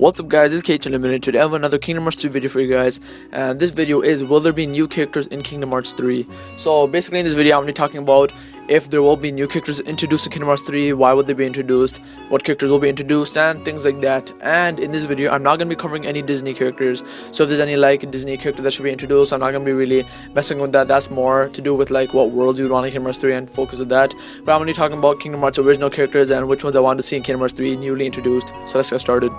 What's up guys, it's KhUnlimited. Today I have another Kingdom Hearts 3 video for you guys, and this video is will there be new characters in Kingdom Hearts 3. So basically in this video I'm going to be talking about if there will be new characters introduced in Kingdom Hearts 3, why would they be introduced, what characters will be introduced, and things like that. And in this video I'm not going to be covering any Disney characters, so if there's any like Disney character that should be introduced, I'm not going to be really messing with that. That's more to do with like what world you would want in Kingdom Hearts 3 and focus with that. But I'm going to be talking about Kingdom Hearts original characters and which ones I want to see in Kingdom Hearts 3 newly introduced. So let's get started.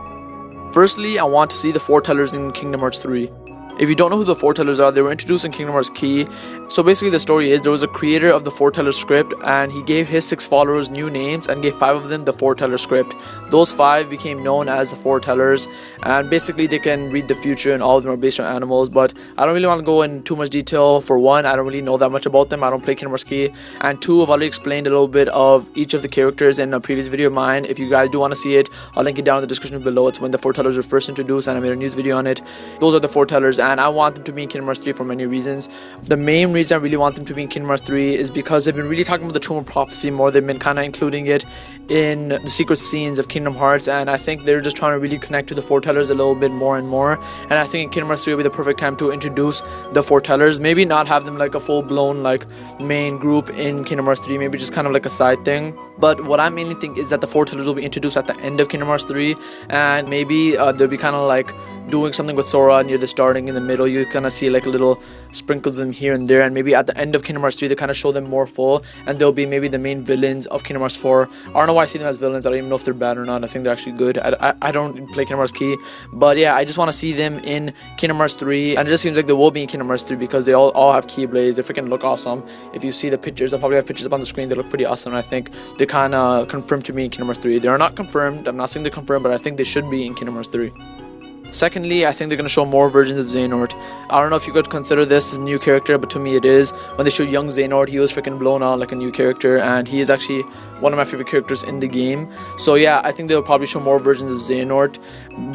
Firstly, I want to see the FORETELLERS in Kingdom Hearts 3. If you don't know who the FORETELLERS are, they were introduced in Kingdom Hearts Key. So basically the story is there was a creator of the FORETELLERS script and he gave his 6 followers new names and gave 5 of them the FORETELLERS script. Those 5 became known as the FORETELLERS, and basically they can read the future and all of them are based on animals. But I don't really want to go in too much detail. For one, I don't really know that much about them. I don't play Kingdom Hearts Key. And 2, I've already explained a little bit of each of the characters in a previous video of mine. If you guys do want to see it, I'll link it down in the description below. It's when the FORETELLERS were first introduced and I made a news video on it. Those are the FORETELLERS and I want them to be in Kingdom Hearts 3 for many reasons. The main reason I really want them to be in Kingdom Hearts 3 is because they've been really talking about the Tomb of Prophecy more. They've been kind of including it in the secret scenes of Kingdom Hearts, and I think they're just trying to really connect to the FORETELLERS a little bit more and more. And I think in Kingdom Hearts 3 will be the perfect time to introduce the FORETELLERS. Maybe not have them like a full-blown like main group in Kingdom Hearts 3, maybe just kind of like a side thing. But what I mainly think is that the FORETELLERS will be introduced at the end of Kingdom Hearts 3, and maybe they'll be kind of like doing something with Sora near the starting. In the middle you kind of see like little sprinkles in here and there, and maybe at the end of Kingdom Hearts 3 they kind of show them more full and they'll be maybe the main villains of Kingdom Hearts 4. I don't know why I see them as villains. I don't even know if they're bad or not. I think they're actually good. I don't play Kingdom Hearts Key, but yeah, I just want to see them in Kingdom Hearts 3, and it just seems like they will be in Kingdom Hearts 3 because they all have Keyblades. They freaking look awesome. If you see the pictures, I'll probably have pictures up on the screen. They look pretty awesome, and I think they're kind of confirmed to be in Kingdom Hearts 3. They are not confirmed. I'm not saying they're confirmed, but I think they should be in Kingdom Hearts 3. Secondly, I think they're going to show more versions of XEHANORT. I don't know if you could consider this a new character, but to me it is. When they showed young XEHANORT, he was freaking blown out like a new character, and he is actually one of my favorite characters in the game. So yeah, I think they'll probably show more versions of XEHANORT.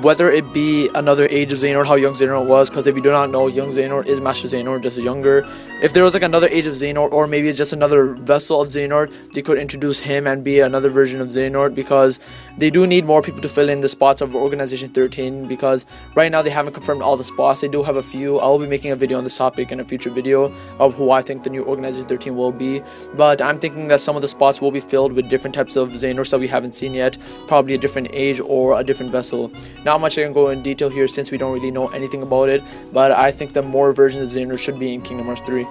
Whether it be another age of XEHANORT, how young XEHANORT was, because if you do not know, young XEHANORT is Master XEHANORT, just younger. If there was like another age of XEHANORT, or maybe it's just another vessel of XEHANORT, they could introduce him and be another version of XEHANORT, because they do need more people to fill in the spots of Organization 13, because right now they haven't confirmed all the spots. They do have a few. I will be making a video on this topic in a future video of who I think the new Organization 13 will be, but I'm thinking that some of the spots will be filled with different types of XEHANORTs that we haven't seen yet, probably a different age or a different vessel. Not much I can go in detail here since we don't really know anything about it, but I think that more versions of XEHANORT should be in Kingdom Hearts 3.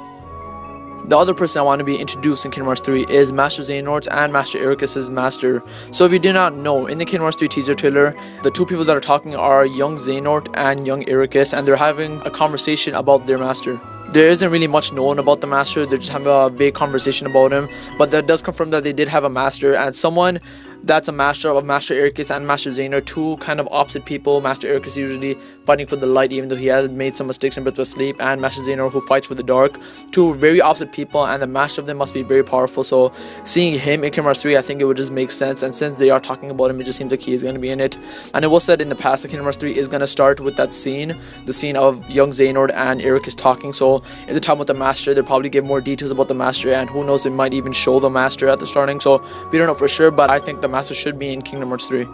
The other person I want to be introduced in Kingdom Hearts 3 is Master XEHANORT and Master Ericus's master. So if you do not know, in the Kingdom Hearts 3 teaser trailer, the 2 people that are talking are young XEHANORT and young Ericus, and they're having a conversation about their master. There isn't really much known about the master. They just have a big conversation about him, but that does confirm that they did have a master, and someone that's a master of Master Ericus and Master XEHANORT, 2 kind of opposite people. Master Ericus usually fighting for the light even though he has made some mistakes in Breath of Sleep, and Master XEHANORT who fights for the dark. 2 very opposite people, and the master of them must be very powerful. So seeing him in Kingdom Hearts 3, I think it would just make sense, and since they are talking about him, it just seems like he is going to be in it. And it was said in the past that Kingdom Hearts 3 is going to start with that scene, the scene of young XEHANORT and Ericus talking. So if they're talking about the master, they'll probably give more details about the master, and who knows, it might even show the master at the starting. So we don't know for sure, but I think the master should be in Kingdom Hearts 3.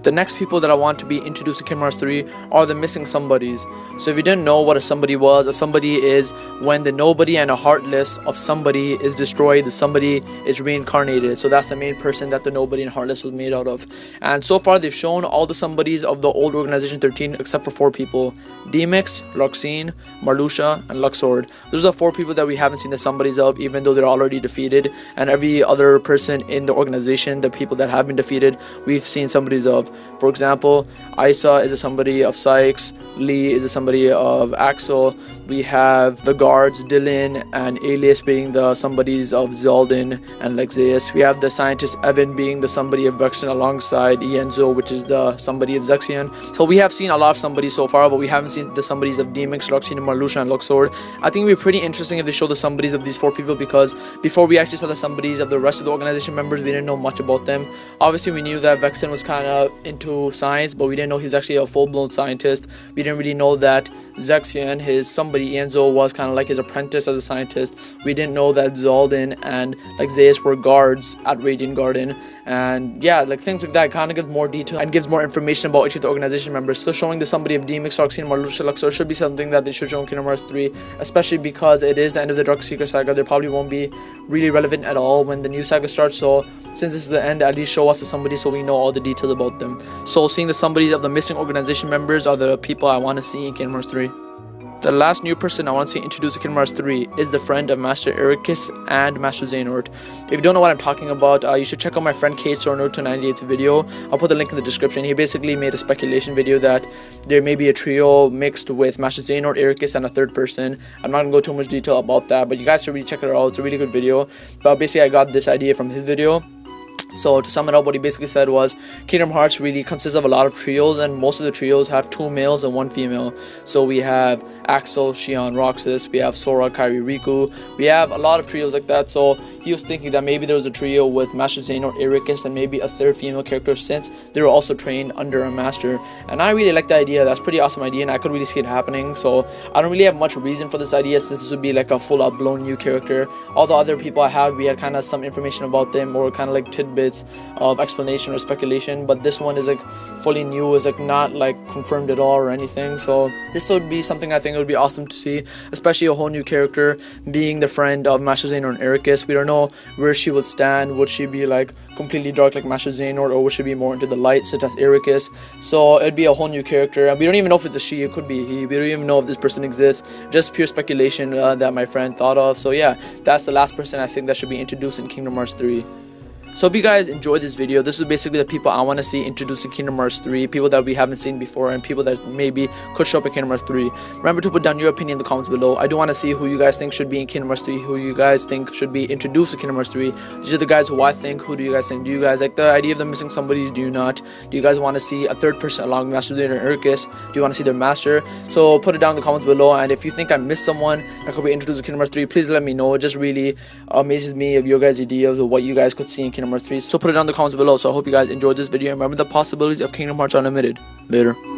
The next people that I want to be introduced in Kingdom Hearts 3 are the missing somebodies. So if you didn't know what a somebody was, a somebody is when the nobody and a heartless of somebody is destroyed, the somebody is reincarnated. So that's the main person that the nobody and heartless was made out of. And so far they've shown all the somebodies of the old Organization 13 except for 4 people: Demyx, Luxine, Marluxia, and Luxord. Those are the 4 people that we haven't seen the somebodies of, even though they're already defeated. And every other person in the organization, the people that have been defeated, we've seen somebodies of. For example, Isa is a somebody of Sykes, Lee is a somebody of Axel, we have the guards Dylan and Alias being the somebodies of Zaldin and Lexaeus. We have the scientist Evan being the somebody of Vexen alongside Ienzo, which is the somebody of Zexion. So we have seen a lot of somebodies so far, but we haven't seen the somebodies of Demyx, Luxine, Marluxia, and Luxord. I think it would be pretty interesting if they show the somebodies of these 4 people, because before we actually saw the somebodies of the rest of the organization members, we didn't know much about them. Obviously we knew that Vexen was kind of into science, but we didn't know he was actually a full-blown scientist. We didn't really know that Zexion, his somebody Ienzo, was kind of like his apprentice as a scientist. We didn't know that Zaldin and Lexaeus were guards at Radiant Garden, and yeah, like things like that. Kind of gives more detail and gives more information about each of the organization members. So showing the somebody of DMX or Xehanort Lucha Luxor should be something that they should show in Kingdom Hearts 3, especially because it is the end of the Dark Seeker saga. They probably won't be really relevant at all when the new saga starts. So since this is the end, at least show us the somebody so we know all the details about them. So seeing the somebodies of the missing organization members are the people I want to see in Kingdom Hearts 3. The last new person I want to see introduced in Kingdom Hearts 3 is the friend of Master Ericus and Master XEHANORT. If you don't know what I'm talking about, you should check out my friend KhUnlimited video. I'll put the link in the description. He basically made a speculation video that there may be a trio mixed with Master XEHANORT, Ericus, and a third person. I'm not going to go too much detail about that, but you guys should really check it out. It's a really good video. But basically I got this idea from his video. So to sum it up, what he basically said was Kingdom Hearts really consists of a lot of trios, and most of the trios have 2 males and 1 female. So we have Axel, Xion, Roxas, we have Sora, Kairi, Riku. We have a lot of trios like that. So he was thinking that maybe there was a trio with Master XEHANORT, Ericus, and maybe a third female character, since they were also trained under a master. And I really like the idea. That's a pretty awesome idea, and I could really see it happening. So I don't really have much reason for this idea, since this would be like a full up blown new character. All the other people I have, we had kind of some information about them, or kind of like tidbits of explanation or speculation, but this one is like fully new, is like not like confirmed at all or anything. So this would be something I think it would be awesome to see, especially a whole new character being the friend of Master XEHANORT and Ericus. We don't know where she would stand. Would she be like completely dark like Master XEHANORT, or would she be more into the light such as Ericus? So it'd be a whole new character, and we don't even know if it's a she, it could be he. We don't even know if this person exists. Just pure speculation that my friend thought of. So yeah, that's the last person I think that should be introduced in Kingdom Hearts 3. So if you guys enjoyed this video, this is basically the people I want to see introduced in Kingdom Hearts 3, people that we haven't seen before, and people that maybe could show up in Kingdom Hearts 3. Remember to put down your opinion in the comments below. I do want to see who you guys think should be in Kingdom Hearts 3, who you guys think should be introduced to Kingdom Hearts 3. These are the guys who I think. Who do you guys think? Do you guys like the idea of them missing somebody? Do you not? Do you guys want to see a third person along with Master XEHANORT and Ericus? Do you want to see their master? So put it down in the comments below, and if you think I missed someone that could be introduced to Kingdom Hearts 3, please let me know. It just really amazes me of your guys' ideas of what you guys could see in Kingdom Hearts 3. So put it down in the comments below. So I hope you guys enjoyed this video, and remember the possibilities of Kingdom Hearts Unlimited. Later.